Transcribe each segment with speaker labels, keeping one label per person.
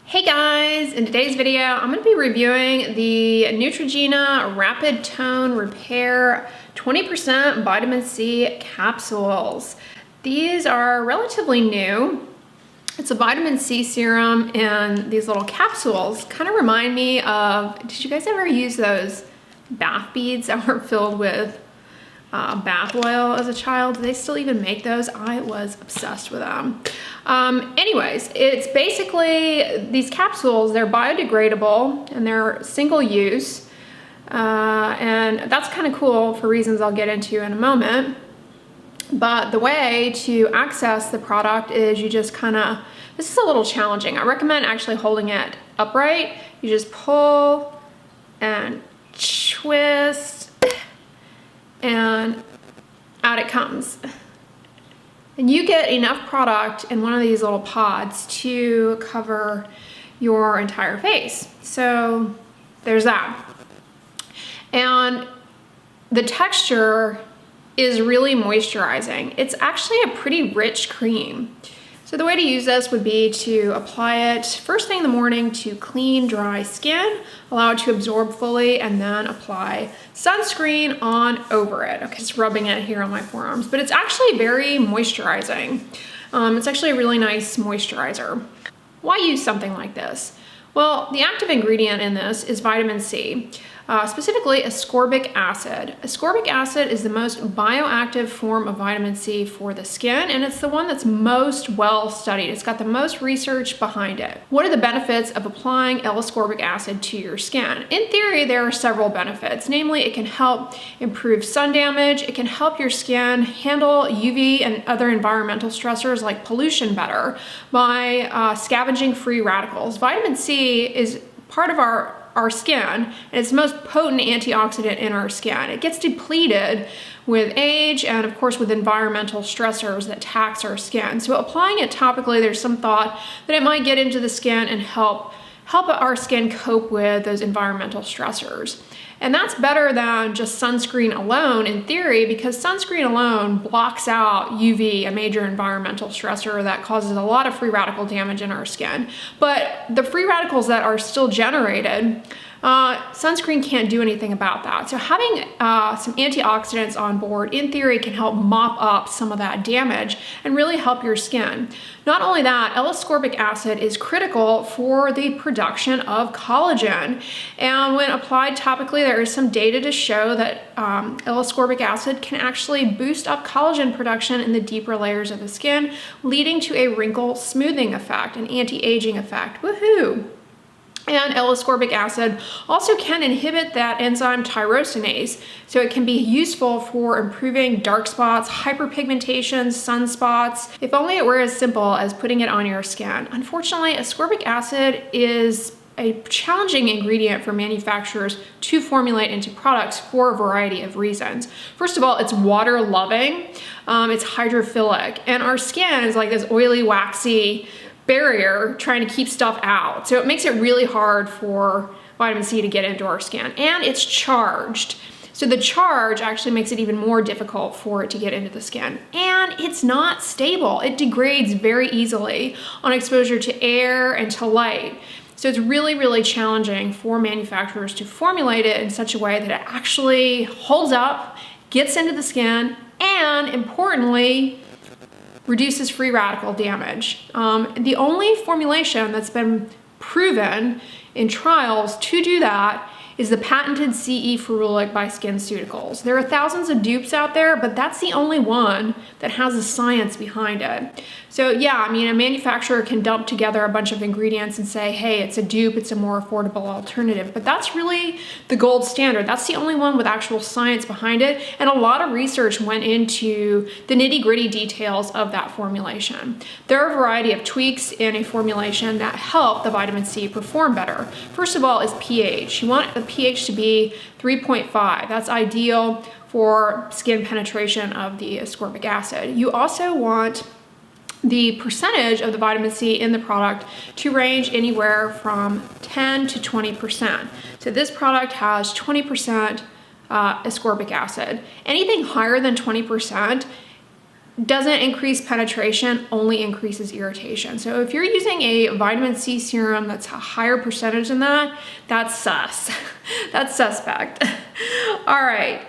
Speaker 1: Hey guys, in today's video, I'm going to be reviewing the Neutrogena Rapid Tone Repair 20% Vitamin C capsules. These are relatively new. It's a vitamin C serum, and these little capsules kind of remind me of, did you guys ever use those bath beads that were filled with bath oil as a child? Do they still even make those? I was obsessed with them. Anyways, it's basically these capsules, they're biodegradable and they're single use. And that's kind of cool for reasons I'll get into in a moment. But the way to access the product is you just this is a little challenging. I recommend actually holding it upright. You just pull and twist and out it comes. And you get enough product in one of these little pods to cover your entire face. So there's that. And the texture is really moisturizing. It's actually a pretty rich cream. So the way to use this would be to apply it first thing in the morning to clean, dry skin, allow it to absorb fully, and then apply sunscreen on over it. Okay, just rubbing it here on my forearms, but it's actually very moisturizing. It's actually a really nice moisturizer. Why use something like this? Well, the active ingredient in this is vitamin C. Specifically ascorbic acid. Ascorbic acid is the most bioactive form of vitamin C for the skin, and it's the one that's most well studied. It's got the most research behind it. What are the benefits of applying L-ascorbic acid to your skin? In theory, there are several benefits. Namely, it can help improve sun damage. It can help your skin handle UV and other environmental stressors like pollution better by scavenging free radicals. Vitamin C is part of our skin, and it's the most potent antioxidant in our skin. It gets depleted with age and of course with environmental stressors that tax our skin. So applying it topically, there's some thought that it might get into the skin and help our skin cope with those environmental stressors. And that's better than just sunscreen alone in theory, because sunscreen alone blocks out UV, a major environmental stressor that causes a lot of free radical damage in our skin. But the free radicals that are still generated, sunscreen can't do anything about that. So having some antioxidants on board, in theory, can help mop up some of that damage and really help your skin. Not only that, L-ascorbic acid is critical for the production of collagen. And when applied topically, there is some data to show that L-ascorbic acid can actually boost up collagen production in the deeper layers of the skin, leading to a wrinkle smoothing effect, an anti-aging effect. Woohoo! And L-ascorbic acid also can inhibit that enzyme tyrosinase, so it can be useful for improving dark spots, hyperpigmentation, sunspots, if only it were as simple as putting it on your skin. Unfortunately, ascorbic acid is a challenging ingredient for manufacturers to formulate into products for a variety of reasons. First of all, it's water loving, it's hydrophilic, and our skin is like this oily, waxy barrier trying to keep stuff out. So it makes it really hard for vitamin C to get into our skin, and it's charged. So the charge actually makes it even more difficult for it to get into the skin. And it's not stable. It degrades very easily on exposure to air and to light. So it's really, really challenging for manufacturers to formulate it in such a way that it actually holds up, gets into the skin, and importantly, reduces free radical damage. The only formulation that's been proven in trials to do that is the patented CE ferulic by SkinCeuticals. There are thousands of dupes out there, but that's the only one that has the science behind it. So yeah, I mean, a manufacturer can dump together a bunch of ingredients and say, hey, it's a dupe, it's a more affordable alternative, but that's really the gold standard. That's the only one with actual science behind it, and a lot of research went into the nitty-gritty details of that formulation. There are a variety of tweaks in a formulation that help the vitamin C perform better. First of all is pH. You want the pH to be 3.5. That's ideal for skin penetration of the ascorbic acid. You also want the percentage of the vitamin C in the product to range anywhere from 10 to 20%. So this product has 20% ascorbic acid. Anything higher than 20% doesn't increase penetration, only increases irritation. So if you're using a vitamin C serum that's a higher percentage than that, that's sus. That's suspect. All right.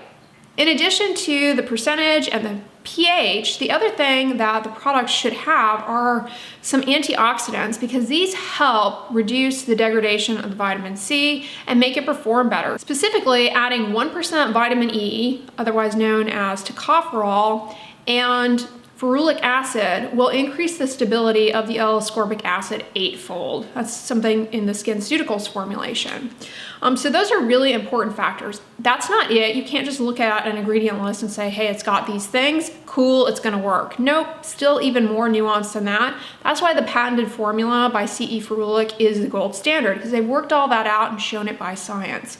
Speaker 1: In addition to the percentage and the pH, the other thing that the product should have are some antioxidants, because these help reduce the degradation of the vitamin C and make it perform better. Specifically, adding 1% vitamin E, otherwise known as tocopherol, and ferulic acid will increase the stability of the L-ascorbic acid 8-fold. That's something in the SkinCeuticals formulation. So those are really important factors. That's not it. You can't just look at an ingredient list and say, hey, it's got these things, cool, it's gonna work. Nope, still even more nuanced than that. That's why the patented formula by CE Ferulic is the gold standard, because they've worked all that out and shown it by science.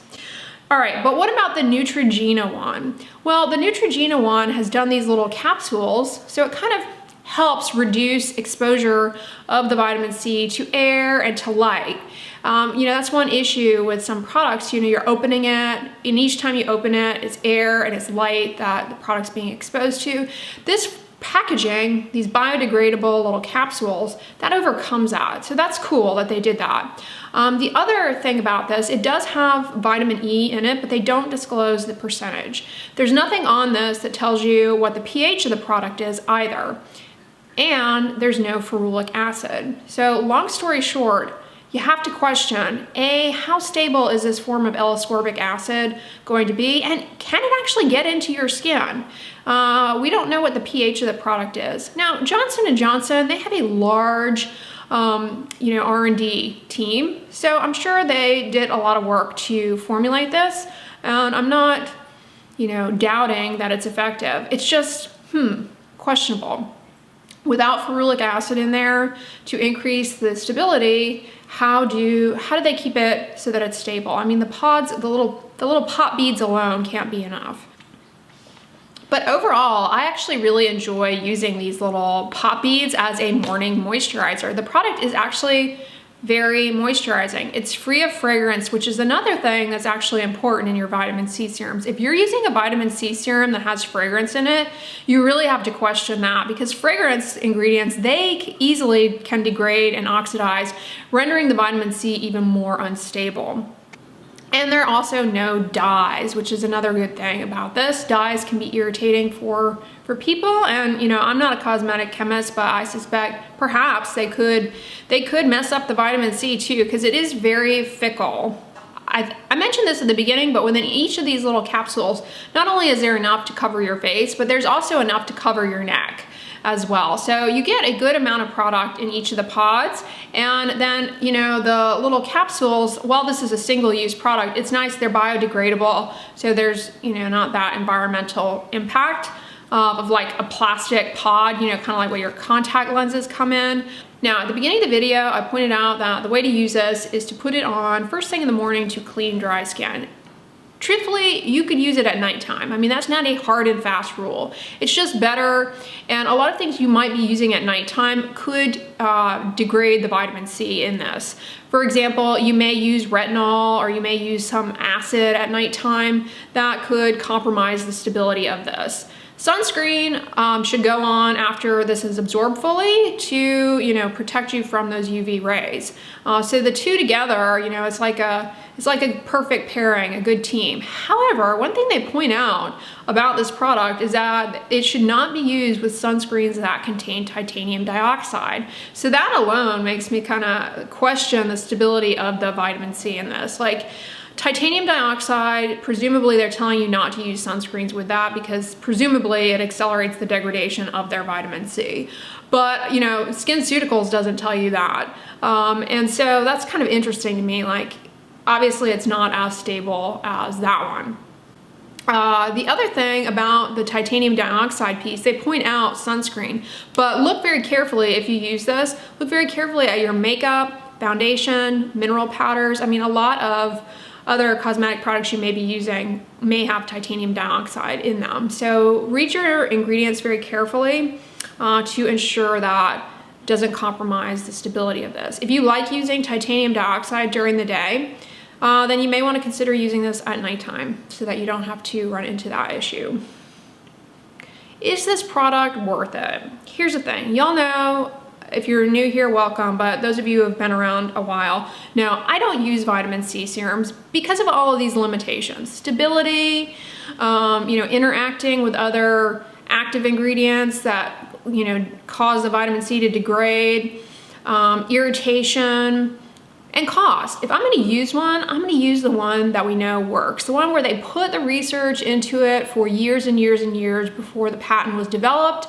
Speaker 1: All right, but what about the Neutrogena one? Well, the Neutrogena one has done these little capsules, so it kind of helps reduce exposure of the vitamin C to air and to light. That's one issue with some products. You're opening it, and each time you open it, it's air and it's light that the product's being exposed to. This packaging, these biodegradable little capsules, that overcomes that. So that's cool that they did that. The other thing about this, it does have vitamin E in it, but they don't disclose the percentage. There's nothing on this that tells you what the pH of the product is either. And there's no ferulic acid. So long story short, you have to question, A, how stable is this form of L-ascorbic acid going to be, and can it actually get into your skin? We don't know what the pH of the product is. Now, Johnson & Johnson, they have a large R&D team, so I'm sure they did a lot of work to formulate this, and I'm not, doubting that it's effective. It's just, questionable. Without ferulic acid in there to increase the stability, how do they keep it so that it's stable? I mean, the pods, the little pop beads alone can't be enough. But overall, I actually really enjoy using these little pop beads as a morning moisturizer. The product is actually very moisturizing. It's free of fragrance, which is another thing that's actually important in your vitamin C serums. If you're using a vitamin C serum that has fragrance in it, you really have to question that, because fragrance ingredients, they easily can degrade and oxidize, rendering the vitamin C even more unstable. And there are also no dyes, which is another good thing about this. Dyes can be irritating for people, and I'm not a cosmetic chemist, but I suspect perhaps they could mess up the vitamin C too, because it is very fickle. I mentioned this at the beginning, but within each of these little capsules, not only is there enough to cover your face, but there's also enough to cover your neck as well. So you get a good amount of product in each of the pods. And then, the little capsules, while this is a single-use product, it's nice, they're biodegradable. So there's, not that environmental impact of like a plastic pod, kind of like where your contact lenses come in. Now, at the beginning of the video, I pointed out that the way to use this is to put it on first thing in the morning to clean dry skin. Truthfully, you could use it at nighttime. I mean, that's not a hard and fast rule. It's just better, and a lot of things you might be using at nighttime could degrade the vitamin C in this. For example, you may use retinol, or you may use some acid at nighttime that could compromise the stability of this. Sunscreen should go on after this is absorbed fully to, protect you from those UV rays. So the two together, it's like a perfect pairing, a good team. However, one thing they point out about this product is that it should not be used with sunscreens that contain titanium dioxide. So that alone makes me kind of question the stability of the vitamin C in this. Like, titanium dioxide, presumably they're telling you not to use sunscreens with that, because presumably it accelerates the degradation of their vitamin C. But, SkinCeuticals doesn't tell you that. And so that's kind of interesting to me. Like, obviously it's not as stable as that one. The other thing about the titanium dioxide piece, they point out sunscreen, but look very carefully if you use this. Look very carefully at your makeup, foundation, mineral powders. I mean, a lot of other cosmetic products you may be using may have titanium dioxide in them. So read your ingredients very carefully to ensure that it doesn't compromise the stability of this. If you like using titanium dioxide during the day, then you may want to consider using this at nighttime so that you don't have to run into that issue. is this product worth it? Here's the thing, y'all know, if you're new here, welcome, but those of you who have been around a while know I don't use vitamin C serums because of all of these limitations. Stability, interacting with other active ingredients that, cause the vitamin C to degrade, irritation, and cost. If I'm gonna use one, I'm gonna use the one that we know works. The one where they put the research into it for years and years and years before the patent was developed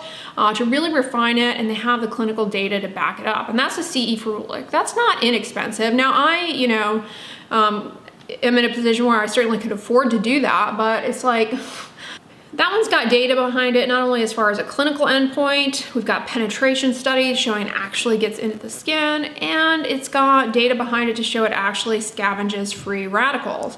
Speaker 1: to really refine it, and they have the clinical data to back it up. And that's the CE ferulic. That's not inexpensive. Now I, am in a position where I certainly could afford to do that, but it's like, that one's got data behind it, not only as far as a clinical endpoint, we've got penetration studies showing it actually gets into the skin, and it's got data behind it to show it actually scavenges free radicals.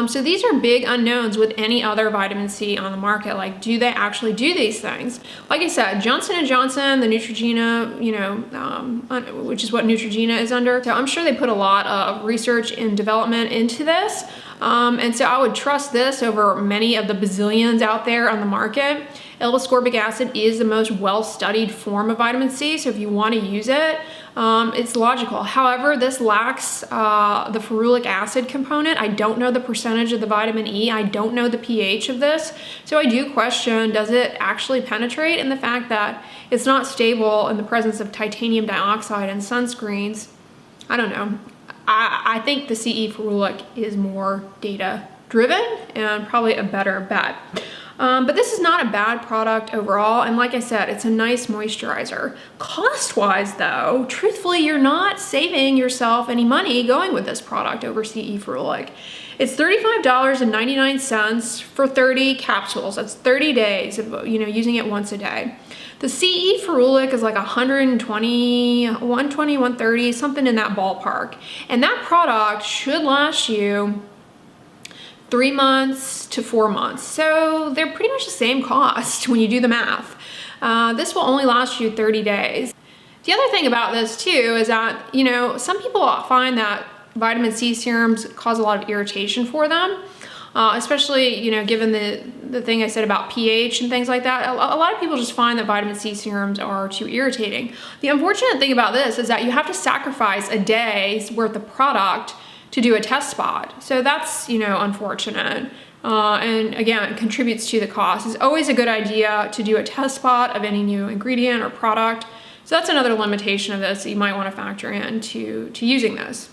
Speaker 1: So these are big unknowns with any other vitamin C on the market. Like, do they actually do these things? Like I said, Johnson & Johnson, the Neutrogena, which is what Neutrogena is under. So I'm sure they put a lot of research and development into this. And so I would trust this over many of the bazillions out there on the market. L-ascorbic acid is the most well-studied form of vitamin C, so if you want to use it, it's logical. However, this lacks the ferulic acid component. I don't know the percentage of the vitamin E. I don't know the pH of this. So I do question, does it actually penetrate? And the fact that it's not stable in the presence of titanium dioxide in sunscreens, I don't know. I think the CE ferulic is more data driven and probably a better bet. But this is not a bad product overall, and like I said, it's a nice moisturizer. Cost-wise though, truthfully, you're not saving yourself any money going with this product over CE ferulic. It's $35.99 for 30 capsules. That's 30 days of using it once a day. The CE ferulic is like 120, 130, something in that ballpark. And that product should last you 3 months to 4 months. So they're pretty much the same cost when you do the math. This will only last you 30 days. The other thing about this too is that, some people find that vitamin C serums cause a lot of irritation for them. Especially, given the thing I said about pH and things like that. A lot of people just find that vitamin C serums are too irritating. The unfortunate thing about this is that you have to sacrifice a day's worth of product to do a test spot. So that's, unfortunate. And again, it contributes to the cost. It's always a good idea to do a test spot of any new ingredient or product. So that's another limitation of this that you might want to factor in to using this.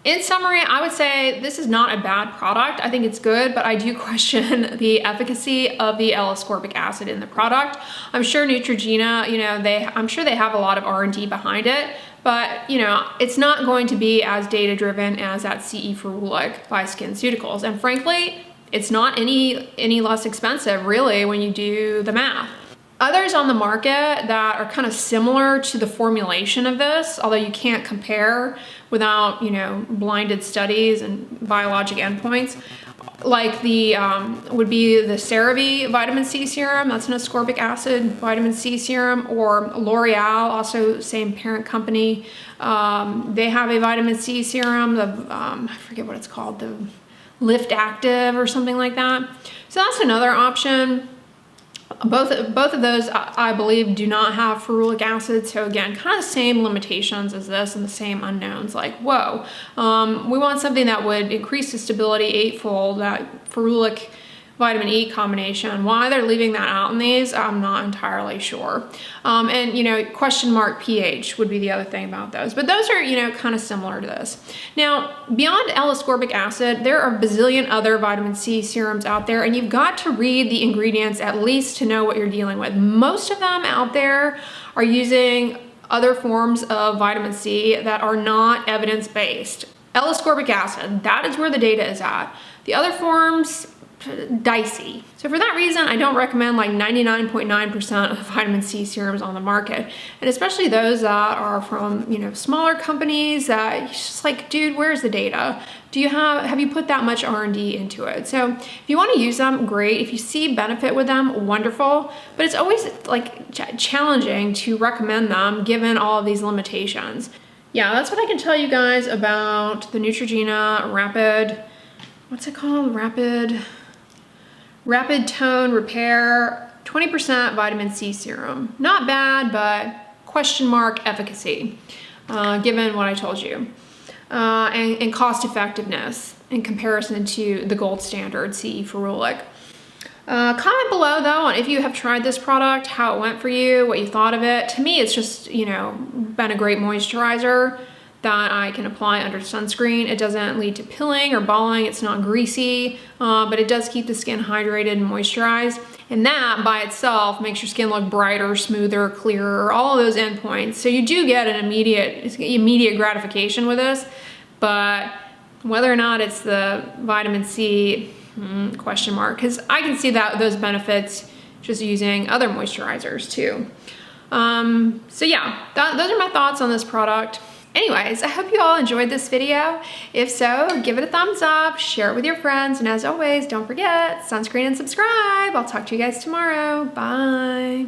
Speaker 1: In summary, I would say this is not a bad product. I think it's good, but I do question the efficacy of the L-ascorbic acid in the product. I'm sure Neutrogena, I'm sure they have a lot of R&D behind it, but it's not going to be as data-driven as that CE ferulic by SkinCeuticals. And frankly, it's not any less expensive really when you do the math. Others on the market that are kind of similar to the formulation of this, although you can't compare without, blinded studies and biologic endpoints, like would be the CeraVe vitamin C serum. That's an ascorbic acid vitamin C serum, or L'Oreal, also same parent company. They have a vitamin C serum, I forget what it's called, the Lift Active or something like that. So that's another option. Both of those, I believe, do not have ferulic acid. So again, kind of the same limitations as this and the same unknowns. Like, whoa, we want something that would increase the stability eightfold, that ferulic vitamin E combination. Why they're leaving that out in these, I'm not entirely sure. And question mark pH would be the other thing about those. But those are, kind of similar to this. Now, beyond L-ascorbic acid, there are a bazillion other vitamin C serums out there, and you've got to read the ingredients at least to know what you're dealing with. Most of them out there are using other forms of vitamin C that are not evidence-based. L-ascorbic acid, that is where the data is at. The other forms, dicey. So for that reason, I don't recommend like 99.9% of vitamin C serums on the market, and especially those that are from smaller companies that it's just like, dude, where's the data? Have you put that much R&D into it? So if you want to use them, great. If you see benefit with them, wonderful. But it's always like challenging to recommend them given all of these limitations. Yeah, that's what I can tell you guys about the Neutrogena Rapid Tone Repair 20% vitamin C serum. Not bad, but question mark efficacy, given what I told you. And cost effectiveness in comparison to the gold standard CE ferulic. Comment below though on if you have tried this product, how it went for you, what you thought of it. To me, it's just, you know, been a great moisturizer that I can apply under sunscreen. It doesn't lead to pilling or balling, it's not greasy, but it does keep the skin hydrated and moisturized. And that by itself makes your skin look brighter, smoother, clearer, all of those endpoints. So you do get an immediate gratification with this, but whether or not it's the vitamin C, question mark, because I can see those benefits just using other moisturizers too. So yeah, those are my thoughts on this product. Anyways, I hope you all enjoyed this video. If so, give it a thumbs up, share it with your friends, and as always, don't forget, sunscreen and subscribe. I'll talk to you guys tomorrow. Bye.